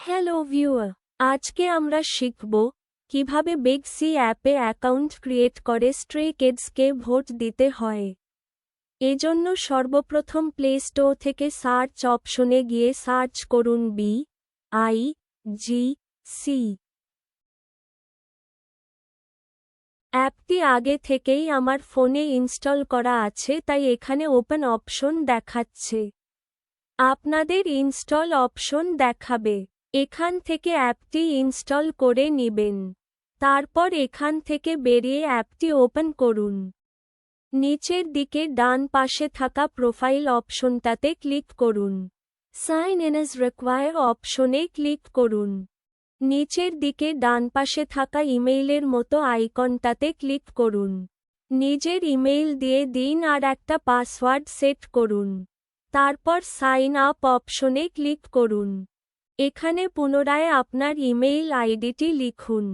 Hello viewer, আজকে আমরা শিখব কিভাবে বিগ সি অ্যাপে অ্যাকাউন্ট ক্রিয়েট করে স্ট্রে কিডসকে ভোট দিতে হয়। এজন্য সর্বপ্রথম প্লে স্টোর থেকে সার্চ অপশনে গিয়ে সার্চ করুন BIGC। অ্যাপটি আগে থেকেই আমার ফোনে ইনস্টল করা আছে, তাই এখানে ওপেন অপশন দেখাচ্ছে। আপনাদের ইনস্টল অপশন দেখাবে। এখান থেকে অ্যাপটি ইনস্টল করে নিবেন। তারপর এখান থেকে বেরিয়ে অ্যাপটি ওপেন করুন। নিচের দিকে ডান পাশে থাকা প্রোফাইল অপশনটাতে ক্লিক করুন। সাইন ইন অ্যাজ রিকোয়ার্ড অপশনে ক্লিক করুন। নিচের দিকে ডান পাশে থাকা ইমেইলের মতো আইকনটাতে ক্লিক করুন। নিজের ইমেইল দিয়ে দিন আর একটা পাসওয়ার্ড সেট করুন। তারপর সাইন আপ অপশনে ক্লিক করুন। এখানে পুনরায় আপনার ইমেইল আইডিটি লিখুন।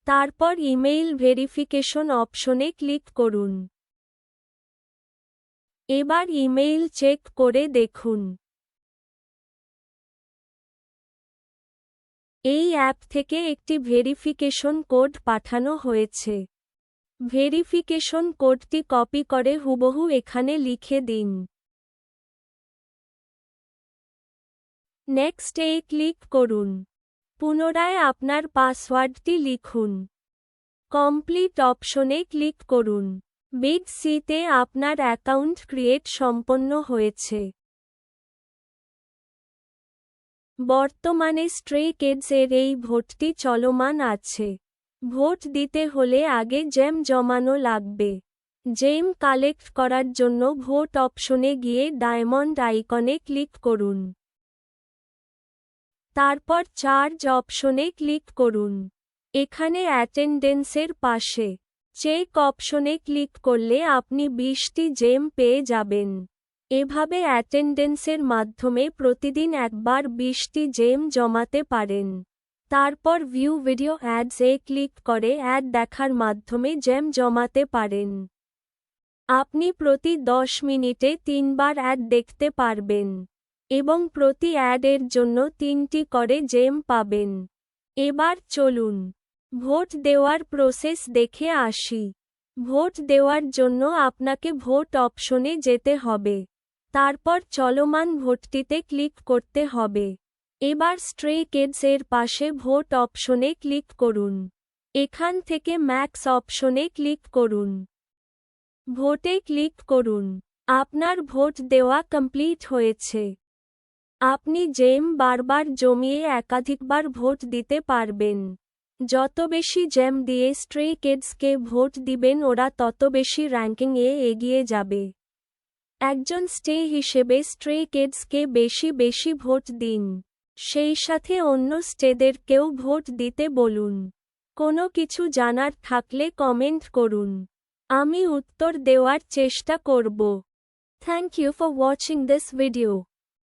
তারপর ইমেইল ভেরিফিকেশন অপশনে ক্লিক করুন। এবার ইমেইল চেক করে দেখুন। এই অ্যাপ থেকে একটি ভেরিফিকেশন কোড পাঠানো হয়েছে। ভেরিফিকেশন কোডটি কপি করে হুবহু এখানে লিখে দিন। নেক্সট এ ক্লিক করুন। পুনরায় আপনার পাসওয়ার্ডটি লিখুন। কমপ্লিট অপশনে ক্লিক করুন। বিগ সিতে আপনার অ্যাকাউন্ট ক্রিয়েট সম্পন্ন হয়েছে। বর্তমানে স্ট্রে কিডস এর এই ভোটটি চলমান আছে। ভোট দিতে হলে আগে জেম জমানো লাগবে। জেম কালেক্ট করার জন্য ভোট অপশনে গিয়ে ডায়মন্ড আইকনে ক্লিক করুন। তারপর চার্জ অপশনে ক্লিক করুন। এখানে অ্যাটেন্ডেন্সের পাশে চেক অপশনে ক্লিক করলে আপনি 20টি জেম পেয়ে যাবেন। এভাবে অ্যাটেন্ডেন্সের মাধ্যমে প্রতিদিন একবার 20টি জেম জমাতে পারেন। তারপর ভিউ ভিডিও অ্যাডস এ ক্লিক করে অ্যাড দেখার মাধ্যমে জেম জমাতে পারেন। আপনি প্রতি 10 মিনিটে 3 বার অ্যাড দেখতে পারবেন এবং প্রতি অ্যাডের জন্য 3টি করে জেম পাবেন। এবার চলুন ভোট দেওয়ার প্রসেস দেখে আসি। ভোট দেওয়ার জন্য আপনাকে ভোট অপশনে যেতে হবে। তারপর চলমান ভোটটিতে ক্লিক করতে হবে। এবার স্ট্রে কিডস এর পাশে ভোট অপশনে ক্লিক করুন। এখান থেকে ম্যাক্স অপশনে ক্লিক করুন। ভোটে ক্লিক করুন। আপনার ভোট দেওয়া কমপ্লিট হয়েছে। আপনি জেম বারবার জমিয়ে একাধিকবার ভোট দিতে পারবেন। যত বেশি জেম দিয়ে স্ট্রে কিডসকে ভোট দিবেন ওরা তত বেশি র্যাঙ্কিংয়ে এগিয়ে যাবে। একজন স্টে হিসেবে স্ট্রে কিডসকে বেশি বেশি ভোট দিন। সেই সাথে অন্য স্টেদেরকেও ভোট দিতে বলুন। কোনো কিছু জানার থাকলে কমেন্ট করুন। আমি উত্তর দেওয়ার চেষ্টা করব। Thank you for watching this video.